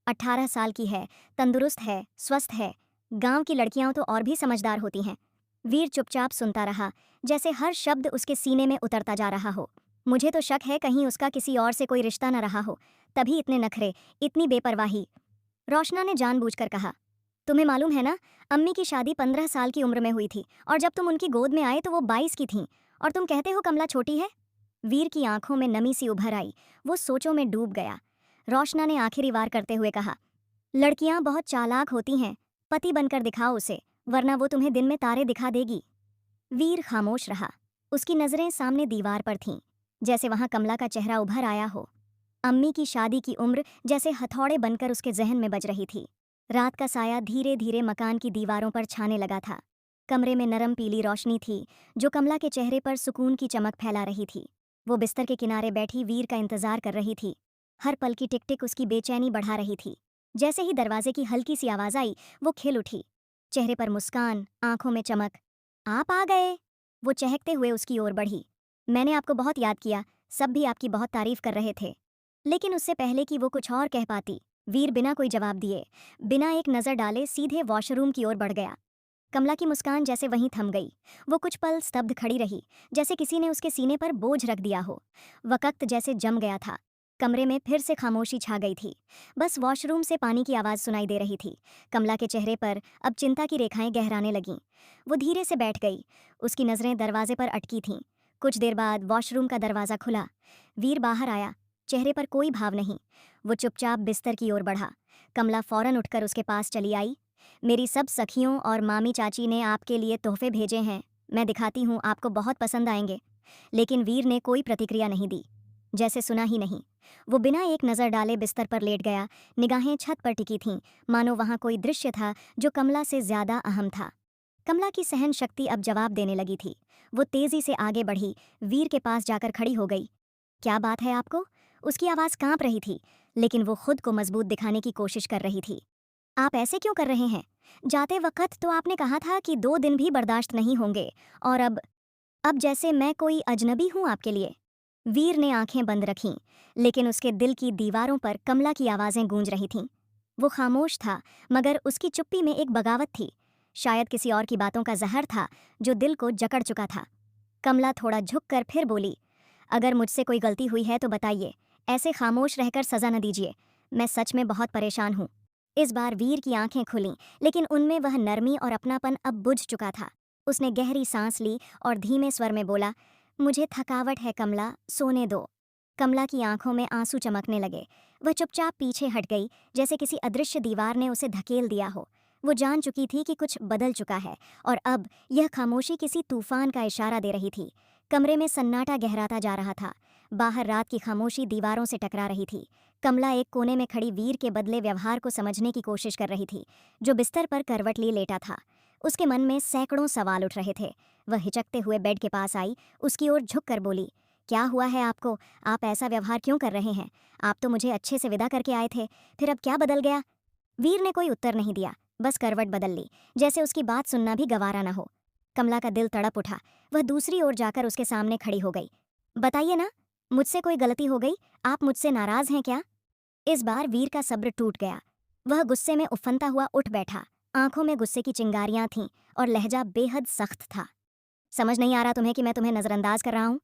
18 साल की है, तंदुरुस्त है, स्वस्थ है। गांव की लड़कियां तो और भी समझदार होती हैं। वीर चुपचाप सुनता रहा, जैसे हर शब्द उसके सीने में उतरता जा रहा हो। मुझे तो शक है कहीं उसका किसी और से कोई रिश्ता न रहा हो, तभी इतने नखरे, इतनी बेपरवाही। रोशना ने जानबूझकर कहा, तुम्हें मालूम है ना, अम्मी की शादी 15 साल की उम्र में हुई थी और जब तुम उनकी गोद में आए तो वो 22 की थीं, और तुम कहते हो कमला छोटी है। वीर की आंखों में नमी सी उभर आई। वो सोचों में डूब गया। रोशना ने आखिरी वार करते हुए कहा, लड़कियां बहुत चालाक होती हैं, पति बनकर दिखाओ उसे, वरना वो तुम्हें दिन में तारे दिखा देगी। वीर खामोश रहा। उसकी नजरें सामने दीवार पर थीं, जैसे वहां कमला का चेहरा उभर आया हो। अम्मी की शादी की उम्र जैसे हथौड़े बनकर उसके जहन में बज रही थी। रात का साया धीरे धीरे मकान की दीवारों पर छाने लगा था। कमरे में नरम पीली रोशनी थी जो कमला के चेहरे पर सुकून की चमक फैला रही थी। वो बिस्तर के किनारे बैठी वीर का इंतजार कर रही थी। हर पल की टिक टिक उसकी बेचैनी बढ़ा रही थी। जैसे ही दरवाजे की हल्की सी आवाज आई, वो खिल उठी। चेहरे पर मुस्कान, आंखों में चमक। आप आ गए। वो चहकते हुए उसकी ओर बढ़ी। मैंने आपको बहुत याद किया, सब भी आपकी बहुत तारीफ कर रहे थे। लेकिन उससे पहले कि वो कुछ और कह पाती, वीर बिना कोई जवाब दिए, बिना एक नजर डाले सीधे वॉशरूम की ओर बढ़ गया। कमला की मुस्कान जैसे वहीं थम गई। वो कुछ पल स्तब्ध खड़ी रही, जैसे किसी ने उसके सीने पर बोझ रख दिया हो। वक्त जैसे जम गया था। कमरे में फिर से खामोशी छा गई थी। बस वॉशरूम से पानी की आवाज़ सुनाई दे रही थी। कमला के चेहरे पर अब चिंता की रेखाएं गहराने लगीं। वो धीरे से बैठ गई। उसकी नज़रें दरवाजे पर अटकी थीं। कुछ देर बाद वॉशरूम का दरवाज़ा खुला। वीर बाहर आया। चेहरे पर कोई भाव नहीं। वो चुपचाप बिस्तर की ओर बढ़ा। कमला फौरन उठकर उसके पास चली आई। मेरी सब सखियों और मामी चाची ने आपके लिए तोहफे भेजे हैं, मैं दिखाती हूँ, आपको बहुत पसंद आएंगे। लेकिन वीर ने कोई प्रतिक्रिया नहीं दी, जैसे सुना ही नहीं। वो बिना एक नज़र डाले बिस्तर पर लेट गया। निगाहें छत पर टिकी थीं, मानो वहाँ कोई दृश्य था जो कमला से ज्यादा अहम था। कमला की सहन शक्ति अब जवाब देने लगी थी। वो तेजी से आगे बढ़ी, वीर के पास जाकर खड़ी हो गई। क्या बात है आपको? उसकी आवाज़ कांप रही थी, लेकिन वो खुद को मजबूत दिखाने की कोशिश कर रही थी। आप ऐसे क्यों कर रहे हैं? जाते वक्त तो आपने कहा था कि 2 दिन भी बर्दाश्त नहीं होंगे, और अब जैसे मैं कोई अजनबी हूं आपके लिए। वीर ने आंखें बंद रखीं, लेकिन उसके दिल की दीवारों पर कमला की आवाज़ें गूंज रही थीं। वो खामोश था, मगर उसकी चुप्पी में एक बगावत थी। शायद किसी और की बातों का जहर था जो दिल को जकड़ चुका था। कमला थोड़ा झुककर फिर बोली, अगर मुझसे कोई गलती हुई है तो बताइए, ऐसे खामोश रहकर सज़ा न दीजिए। मैं सच में बहुत परेशान हूँ। इस बार वीर की आंखें खुलीं, लेकिन उनमें वह नरमी और अपनापन अब बुझ चुका था। उसने गहरी सांस ली और धीमे स्वर में बोला, मुझे थकावट है कमला, सोने दो। कमला की आंखों में आंसू चमकने लगे। वह चुपचाप पीछे हट गई, जैसे किसी अदृश्य दीवार ने उसे धकेल दिया हो। वो जान चुकी थी कि कुछ बदल चुका है, और अब यह खामोशी किसी तूफान का इशारा दे रही थी। कमरे में सन्नाटा गहराता जा रहा था। बाहर रात की खामोशी दीवारों से टकरा रही थी। कमला एक कोने में खड़ी वीर के बदले व्यवहार को समझने की कोशिश कर रही थी, जो बिस्तर पर करवट लिए लेटा था। उसके मन में सैकड़ों सवाल उठ रहे थे। वह हिचकते हुए बेड के पास आई, उसकी ओर झुक कर बोली, क्या हुआ है आपको? आप ऐसा व्यवहार क्यों कर रहे हैं? आप तो मुझे अच्छे से विदा करके आए थे, फिर अब क्या बदल गया? वीर ने कोई उत्तर नहीं दिया, बस करवट बदल ली, जैसे उसकी बात सुनना भी गवारा न हो। कमला का दिल तड़प उठा। वह दूसरी ओर जाकर उसके सामने खड़ी हो गई। बताइए ना, मुझसे कोई गलती हो गई? आप मुझसे नाराज हैं क्या? इस बार वीर का सब्र टूट गया। वह गुस्से में उफनता हुआ उठ बैठा। आंखों में गुस्से की चिंगारियां थीं और लहजा बेहद सख्त था। समझ नहीं आ रहा तुम्हें कि मैं तुम्हें नजरअंदाज कर रहा हूं?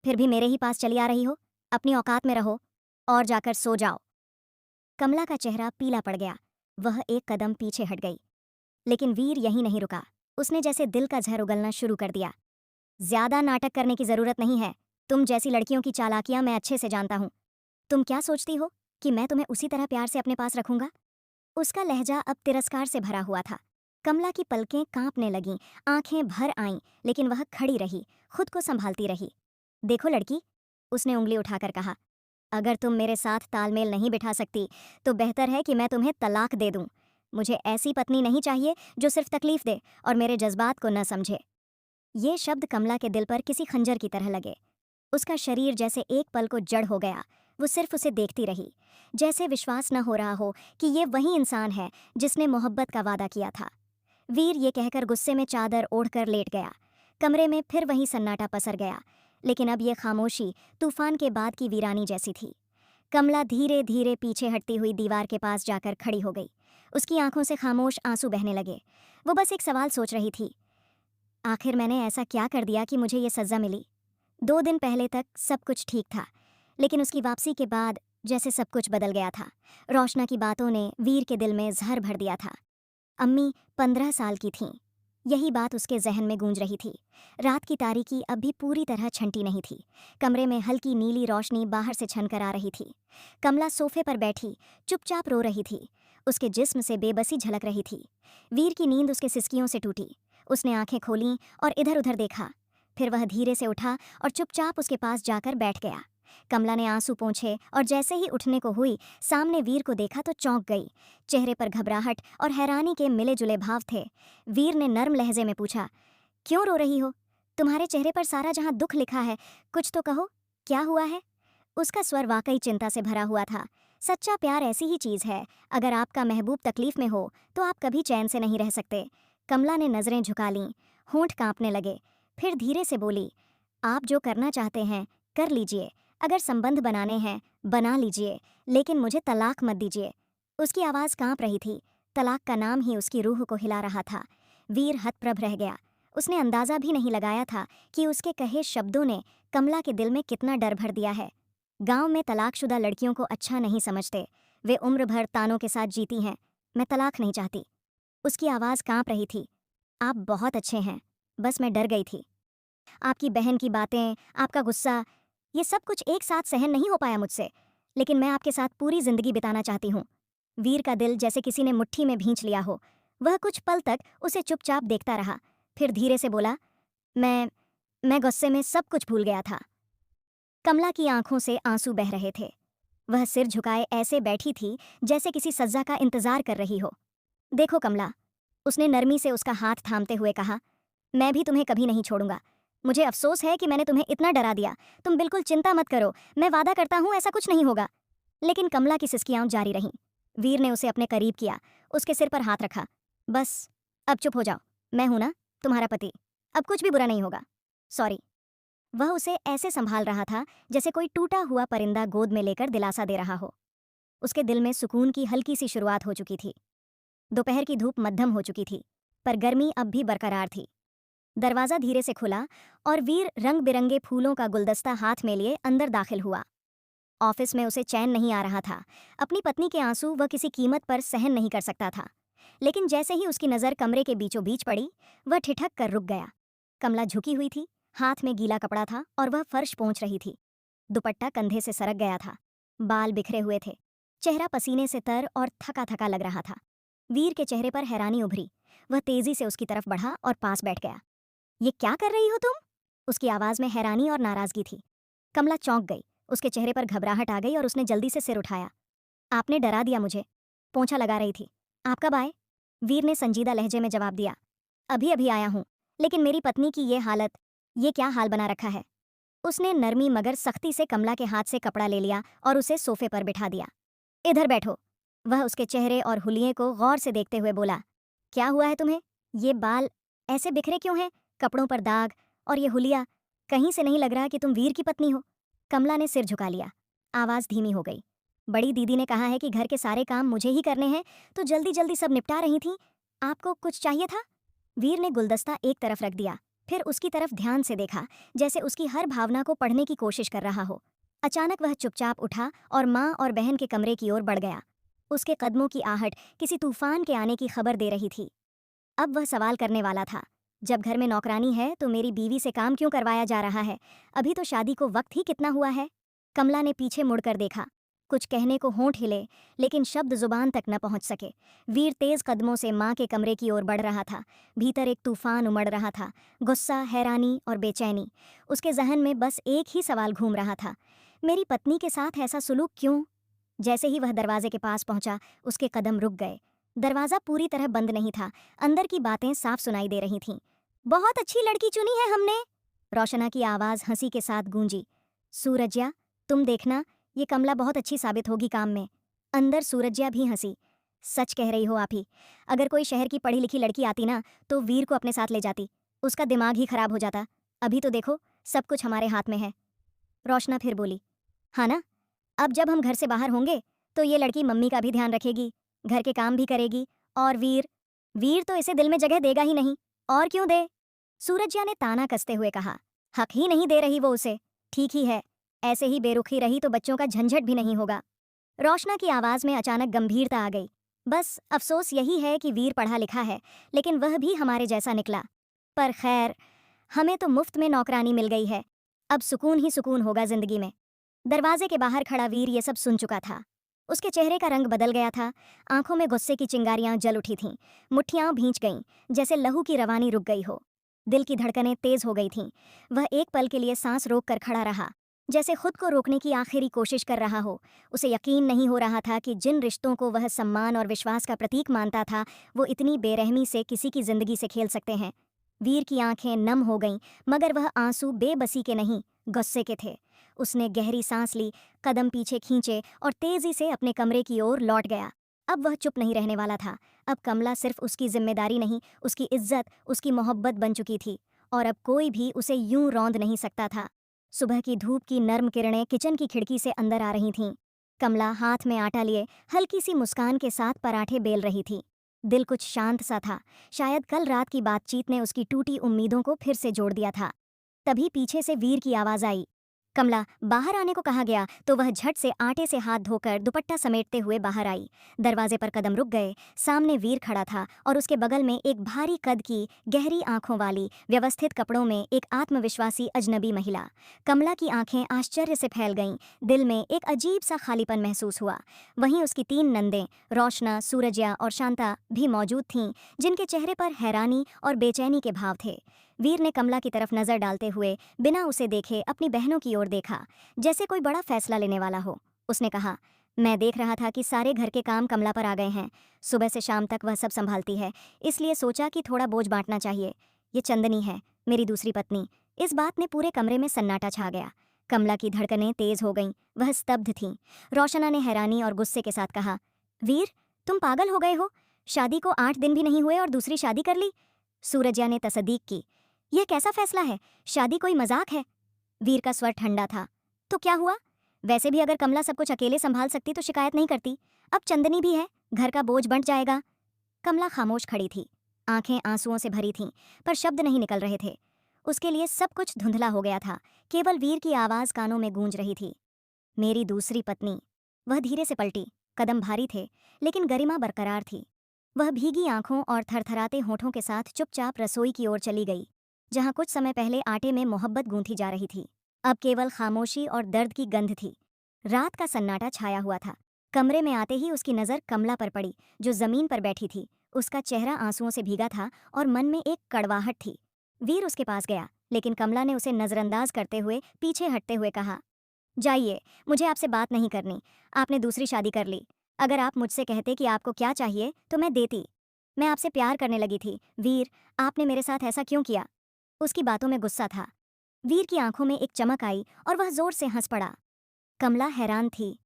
फिर भी मेरे ही पास चली आ रही हो? अपनी औकात में रहो और जाकर सो जाओ। कमला का चेहरा पीला पड़ गया। वह एक कदम पीछे हट गई। लेकिन वीर यहीं नहीं रुका। उसने जैसे दिल का जहर उगलना शुरू कर दिया। ज्यादा नाटक करने की जरूरत नहीं है। तुम जैसी लड़कियों की चालाकियां मैं अच्छे से जानता हूं। तुम क्या सोचती हो कि मैं तुम्हें उसी तरह प्यार से अपने पास रखूंगा? उसका लहजा अब तिरस्कार से भरा हुआ था। कमला की पलकें कांपने लगीं, आंखें भर आईं, लेकिन वह खड़ी रही, खुद को संभालती रही। देखो लड़की, उसने उंगली उठाकर कहा, अगर तुम मेरे साथ तालमेल नहीं बिठा सकती तो बेहतर है कि मैं तुम्हें तलाक दे दूं। मुझे ऐसी पत्नी नहीं चाहिए जो सिर्फ तकलीफ दे और मेरे जज्बात को न समझे। ये शब्द कमला के दिल पर किसी खंजर की तरह लगे। उसका शरीर जैसे एक पल को जड़ हो गया। वो सिर्फ उसे देखती रही, जैसे विश्वास न हो रहा हो कि ये वही इंसान है जिसने मोहब्बत का वादा किया था। वीर ये कहकर गुस्से में चादर ओढ़कर लेट गया। कमरे में फिर वही सन्नाटा पसर गया, लेकिन अब ये खामोशी तूफान के बाद की वीरानी जैसी थी। कमला धीरे धीरे पीछे हटती हुई दीवार के पास जाकर खड़ी हो गई। उसकी आंखों से खामोश आंसू बहने लगे। वो बस एक सवाल सोच रही थी, आखिर मैंने ऐसा क्या कर दिया कि मुझे ये सज़ा मिली? 2 दिन पहले तक सब कुछ ठीक था, लेकिन उसकी वापसी के बाद जैसे सब कुछ बदल गया था। रोशना की बातों ने वीर के दिल में जहर भर दिया था। अम्मी 15 साल की थीं। यही बात उसके जहन में गूंज रही थी। रात की तारीकी अब भी पूरी तरह छंटी नहीं थी। कमरे में हल्की नीली रोशनी बाहर से छनकर आ रही थी। कमला सोफे पर बैठी चुपचाप रो रही थी। उसके जिस्म से बेबसी झलक रही थी। वीर की नींद उसके सिसकियों से टूटी। उसने आंखें खोलीं और इधर उधर देखा। फिर वह धीरे से उठा और चुपचाप उसके पास जाकर बैठ गया। कमला ने आंसू पोंछे और जैसे ही उठने को हुई सामने वीर को देखा तो चौंक गई। चेहरे पर घबराहट और हैरानी के मिले जुले भाव थे। वीर ने नर्म लहजे में पूछा, क्यों रो रही हो? तुम्हारे चेहरे पर सारा जहां दुख लिखा है, कुछ तो कहो, क्या हुआ है? उसका स्वर वाकई चिंता से भरा हुआ था। सच्चा प्यार ऐसी ही चीज है, अगर आपका महबूब तकलीफ में हो तो आप कभी चैन से नहीं रह सकते। कमला ने नजरें झुका लीं, होंठ कांपने लगे। फिर धीरे से बोली, आप जो करना चाहते हैं कर लीजिए, अगर संबंध बनाने हैं बना लीजिए, लेकिन मुझे तलाक मत दीजिए। उसकी आवाज़ कांप रही थी। तलाक का नाम ही उसकी रूह को हिला रहा था। वीर हतप्रभ रह गया। उसने अंदाज़ा भी नहीं लगाया था कि उसके कहे शब्दों ने कमला के दिल में कितना डर भर दिया है। गांव में तलाकशुदा लड़कियों को अच्छा नहीं समझते, वे उम्र भर तानों के साथ जीती हैं। मैं तलाक नहीं चाहती। उसकी आवाज़ कांप रही थी। आप बहुत अच्छे हैं, बस मैं डर गई थी। आपकी बहन की बातें, आपका गुस्सा, ये सब कुछ एक साथ सहन नहीं हो पाया मुझसे, लेकिन मैं आपके साथ पूरी जिंदगी बिताना चाहती हूँ। वीर का दिल जैसे किसी ने मुट्ठी में भींच लिया हो। वह कुछ पल तक उसे चुपचाप देखता रहा, फिर धीरे से बोला, मैं गुस्से में सब कुछ भूल गया था। कमला की आंखों से आंसू बह रहे थे। वह सिर झुकाए ऐसे बैठी थी जैसे किसी सजा का इंतजार कर रही हो। देखो कमला, उसने नरमी से उसका हाथ थामते हुए कहा, मैं भी तुम्हें कभी नहीं छोड़ूंगा। मुझे अफसोस है कि मैंने तुम्हें इतना डरा दिया। तुम बिल्कुल चिंता मत करो, मैं वादा करता हूँ ऐसा कुछ नहीं होगा। लेकिन कमला की सिसकियां जारी रहीं। वीर ने उसे अपने करीब किया, उसके सिर पर हाथ रखा। बस, अब चुप हो जाओ, मैं हूं ना, तुम्हारा पति। अब कुछ भी बुरा नहीं होगा। सॉरी। वह उसे ऐसे संभाल रहा था जैसे कोई टूटा हुआ परिंदा गोद में लेकर दिलासा दे रहा हो। उसके दिल में सुकून की हल्की सी शुरुआत हो चुकी थी। दोपहर की धूप मध्यम हो चुकी थी, पर गर्मी अब भी बरकरार थी। दरवाजा धीरे से खुला और वीर रंग बिरंगे फूलों का गुलदस्ता हाथ में लिए अंदर दाखिल हुआ। ऑफिस में उसे चैन नहीं आ रहा था। अपनी पत्नी के आंसू वह किसी कीमत पर सहन नहीं कर सकता था। लेकिन जैसे ही उसकी नज़र कमरे के बीचों बीच पड़ी, वह ठिठक कर रुक गया। कमला झुकी हुई थी, हाथ में गीला कपड़ा था और वह फर्श पोंछ रही थी। दुपट्टा कंधे से सरक गया था, बाल बिखरे हुए थे, चेहरा पसीने से तर और थका थका लग रहा था। वीर के चेहरे पर हैरानी उभरी। वह तेजी से उसकी तरफ बढ़ा और पास बैठ गया। ये क्या कर रही हो तुम? उसकी आवाज में हैरानी और नाराजगी थी। कमला चौंक गई, उसके चेहरे पर घबराहट आ गई और उसने जल्दी से सिर उठाया। आपने डरा दिया मुझे। पोंछा लगा रही थी। आप कब आए? वीर ने संजीदा लहजे में जवाब दिया। अभी अभी आया हूं, लेकिन मेरी पत्नी की ये हालत, ये क्या हाल बना रखा है? उसने नरमी मगर सख्ती से कमला के हाथ से कपड़ा ले लिया और उसे सोफे पर बिठा दिया। इधर बैठो। वह उसके चेहरे और हुलिये को गौर से देखते हुए बोला, क्या हुआ है तुम्हें? ये बाल ऐसे बिखरे क्यों हैं? कपड़ों पर दाग, और ये हुलिया, कहीं से नहीं लग रहा कि तुम वीर की पत्नी हो। कमला ने सिर झुका लिया। आवाज़ धीमी हो गई। बड़ी दीदी ने कहा है कि घर के सारे काम मुझे ही करने हैं, तो जल्दी जल्दी सब निपटा रही थीं। आपको कुछ चाहिए था? वीर ने गुलदस्ता एक तरफ रख दिया, फिर उसकी तरफ ध्यान से देखा, जैसे उसकी हर भावना को पढ़ने की कोशिश कर रहा हो। अचानक वह चुपचाप उठा और माँ और बहन के कमरे की ओर बढ़ गया। उसके कदमों की आहट किसी तूफान के आने की खबर दे रही थी। अब वह सवाल करने वाला था, जब घर में नौकरानी है तो मेरी बीवी से काम क्यों करवाया जा रहा है? अभी तो शादी को वक्त ही कितना हुआ है? कमला ने पीछे मुड़कर देखा। कुछ कहने को होंठ हिले, लेकिन शब्द जुबान तक न पहुंच सके। वीर तेज कदमों से माँ के कमरे की ओर बढ़ रहा था। भीतर एक तूफान उमड़ रहा था, गुस्सा, हैरानी और बेचैनी। उसके जहन में बस एक ही सवाल घूम रहा था, मेरी पत्नी के साथ ऐसा सुलूक क्यों? जैसे ही वह दरवाजे के पास पहुंचा, उसके कदम रुक गए। दरवाजा पूरी तरह बंद नहीं था, अंदर की बातें साफ सुनाई दे रही थीं। बहुत अच्छी लड़की चुनी है हमने। रोशना की आवाज हंसी के साथ गूंजी। सूरज्या, तुम देखना, ये कमला बहुत अच्छी साबित होगी काम में। अंदर सूरज्या भी हंसी। सच कह रही हो आप ही। अगर कोई शहर की पढ़ी लिखी लड़की आती ना, तो वीर को अपने साथ ले जाती। उसका दिमाग ही खराब हो जाता। अभी तो देखो, सब कुछ हमारे हाथ में है। रोशना फिर बोली, हाँ ना, अब जब हम घर से बाहर होंगे तो ये लड़की मम्मी का भी ध्यान रखेगी, घर के काम भी करेगी। और वीर, वीर तो इसे दिल में जगह देगा ही नहीं। और क्यों दे? सूरज्या ने ताना कसते हुए कहा। हक ही नहीं दे रही वो उसे। ठीक ही है, ऐसे ही बेरुखी रही तो बच्चों का झंझट भी नहीं होगा। रोशना की आवाज में अचानक गंभीरता आ गई। बस अफसोस यही है कि वीर पढ़ा लिखा है, लेकिन वह भी हमारे जैसा निकला। पर खैर, हमें तो मुफ्त में नौकरानी मिल गई है, अब सुकून ही सुकून होगा जिंदगी में। दरवाजे के बाहर खड़ा वीर ये सब सुन चुका था। उसके चेहरे का रंग बदल गया था, आंखों में गुस्से की चिंगारियां जल उठी थीं, मुट्ठियां भींच गईं, जैसे लहू की रवानी रुक गई हो। दिल की धड़कनें तेज हो गई थीं। वह एक पल के लिए सांस रोक कर खड़ा रहा। जैसे खुद को रोकने की आखिरी कोशिश कर रहा हो। उसे यकीन नहीं हो रहा था कि जिन रिश्तों को वह सम्मान और विश्वास का प्रतीक मानता था, वो इतनी बेरहमी से किसी की जिंदगी से खेल सकते हैं। वीर की आंखें नम हो गईं, मगर वह आंसू बेबसी के नहीं, गुस्से के थे। उसने गहरी सांस ली, कदम पीछे खींचे और तेजी से अपने कमरे की ओर लौट गया। अब वह चुप नहीं रहने वाला था। अब कमला सिर्फ उसकी जिम्मेदारी नहीं, उसकी इज्जत, उसकी मोहब्बत बन चुकी थी, और अब कोई भी उसे यूं रौंद नहीं सकता था। सुबह की धूप की नर्म किरणें किचन की खिड़की से अंदर आ रही थीं। कमला हाथ में आटा लिए हल्की सी मुस्कान के साथ पराठे बेल रही थी। दिल कुछ शांत सा था। शायद कल रात की बातचीत ने उसकी टूटी उम्मीदों को फिर से जोड़ दिया था। तभी पीछे से वीर की आवाज आई। कमला, बाहर आने को कहा गया तो वह झट से आटे से हाथ धोकर दुपट्टा समेटते हुए बाहर आई। दरवाजे पर कदम रुक गए। सामने वीर खड़ा था और उसके बगल में एक भारी कद की, गहरी आंखों वाली, व्यवस्थित कपड़ों में एक आत्मविश्वासी अजनबी महिला। कमला की आंखें आश्चर्य से फैल गईं। दिल में एक अजीब सा खालीपन महसूस हुआ। वहीं उसकी 3 नंदें, रोशना, सूरज्या और शांता भी मौजूद थीं, जिनके चेहरे पर हैरानी और बेचैनी के भाव थे। वीर ने कमला की तरफ नजर डालते हुए बिना उसे देखे अपनी बहनों की ओर देखा, जैसे कोई बड़ा फैसला लेने वाला हो। उसने कहा, मैं देख रहा था कि सारे घर के काम कमला पर आ गए हैं। सुबह से शाम तक वह सब संभालती है, इसलिए सोचा कि थोड़ा बोझ बांटना चाहिए। ये चंदनी है, मेरी दूसरी पत्नी। इस बात ने पूरे कमरे में सन्नाटा छा गया। कमला की धड़कनें तेज हो गईं, वह स्तब्ध थीं। रोशना ने हैरानी और गुस्से के साथ कहा, वीर, तुम पागल हो गए हो? शादी को 8 दिन भी नहीं हुए और दूसरी शादी कर ली। सूरज्या ने तसदीक की, यह कैसा फैसला है? शादी कोई मजाक है? वीर का स्वर ठंडा था। तो क्या हुआ? वैसे भी अगर कमला सब कुछ अकेले संभाल सकती तो शिकायत नहीं करती। अब चंदनी भी है, घर का बोझ बंट जाएगा। कमला खामोश खड़ी थी। आंखें आंसुओं से भरी थीं, पर शब्द नहीं निकल रहे थे। उसके लिए सब कुछ धुंधला हो गया था। केवल वीर की आवाज कानों में गूंज रही थी, मेरी दूसरी पत्नी। वह धीरे से पलटी। कदम भारी थे, लेकिन गरिमा बरकरार थी। वह भीगी आंखों और थरथराते होठों के साथ चुपचाप रसोई की ओर चली गई, जहां कुछ समय पहले आटे में मोहब्बत गूंथी जा रही थी। अब केवल खामोशी और दर्द की गंध थी। रात का सन्नाटा छाया हुआ था। कमरे में आते ही उसकी नज़र कमला पर पड़ी, जो जमीन पर बैठी थी। उसका चेहरा आंसुओं से भीगा था और मन में एक कड़वाहट थी। वीर उसके पास गया, लेकिन कमला ने उसे नज़रअंदाज करते हुए पीछे हटते हुए कहा, जाइए, मुझे आपसे बात नहीं करनी। आपने दूसरी शादी कर ली। अगर आप मुझसे कहते कि आपको क्या चाहिए तो मैं देती। मैं आपसे प्यार करने लगी थी। वीर, आपने मेरे साथ ऐसा क्यों किया? उसकी बातों में गुस्सा था। वीर की आंखों में एक चमक आई और वह जोर से हंस पड़ा। कमला हैरान थी।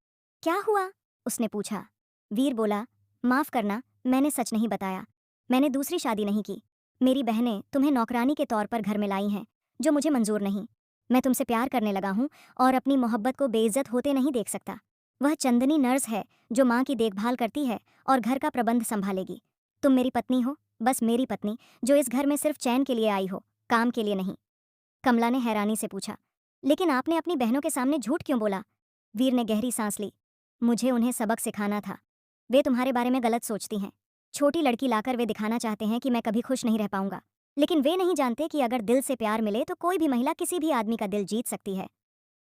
क्या हुआ? उसने पूछा। वीर बोला, माफ करना, मैंने सच नहीं बताया। मैंने दूसरी शादी नहीं की। मेरी बहनें तुम्हें नौकरानी के तौर पर घर में लाई हैं, जो मुझे मंजूर नहीं। मैं तुमसे प्यार करने लगा हूं और अपनी मोहब्बत को बेइज्जत होते नहीं देख सकता। वह चंदनी नर्स है, जो माँ की देखभाल करती है और घर का प्रबंध संभालेगी। तुम मेरी पत्नी हो, बस मेरी पत्नी, जो इस घर में सिर्फ चैन के लिए आई हो, काम के लिए नहीं। कमला ने हैरानी से पूछा, लेकिन आपने अपनी बहनों के सामने झूठ क्यों बोला? वीर ने गहरी सांस ली। मुझे उन्हें सबक सिखाना था। वे तुम्हारे बारे में गलत सोचती हैं। छोटी लड़की लाकर वे दिखाना चाहते हैं कि मैं कभी खुश नहीं रह पाऊंगा। लेकिन वे नहीं जानते कि अगर दिल से प्यार मिले तो कोई भी महिला किसी भी आदमी का दिल जीत सकती है।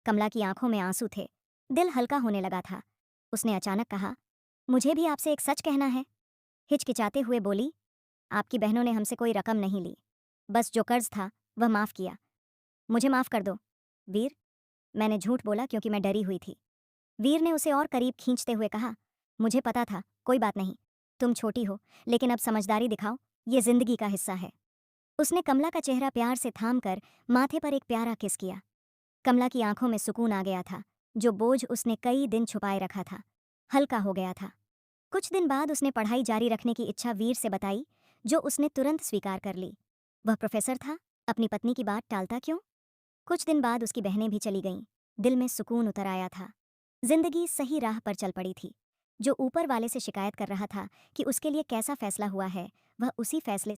कमला की आंखों में आंसू थे। दिल हल्का होने लगा था। उसने अचानक कहा, मुझे भी आपसे एक सच कहना है। हिचकिचाते हुए बोली, आपकी बहनों ने हमसे कोई रकम नहीं ली। बस जो कर्ज था वह माफ किया। मुझे माफ कर दो। वीर, मैंने झूठ बोला क्योंकि मैं डरी हुई थी। वीर ने उसे और करीब खींचते हुए कहा, मुझे पता था, कोई बात नहीं। तुम छोटी हो, लेकिन अब समझदारी दिखाओ, ये जिंदगी का हिस्सा है। उसने कमला का चेहरा प्यार से थाम कर माथे पर एक प्यारा किस किया। कमला की आंखों में सुकून आ गया था। जो बोझ उसने कई दिन छुपाए रखा था, हल्का हो गया था। कुछ दिन बाद उसने पढ़ाई जारी रखने की इच्छा वीर से बताई, जो उसने तुरंत स्वीकार कर ली। वह प्रोफेसर था, अपनी पत्नी की बात टालता क्यों? कुछ दिन बाद उसकी बहनें भी चली गईं। दिल में सुकून उतर आया था। जिंदगी सही राह पर चल पड़ी थी। जो ऊपर वाले से शिकायत कर रहा था कि उसके लिए कैसा फैसला हुआ है, वह उसी फैसले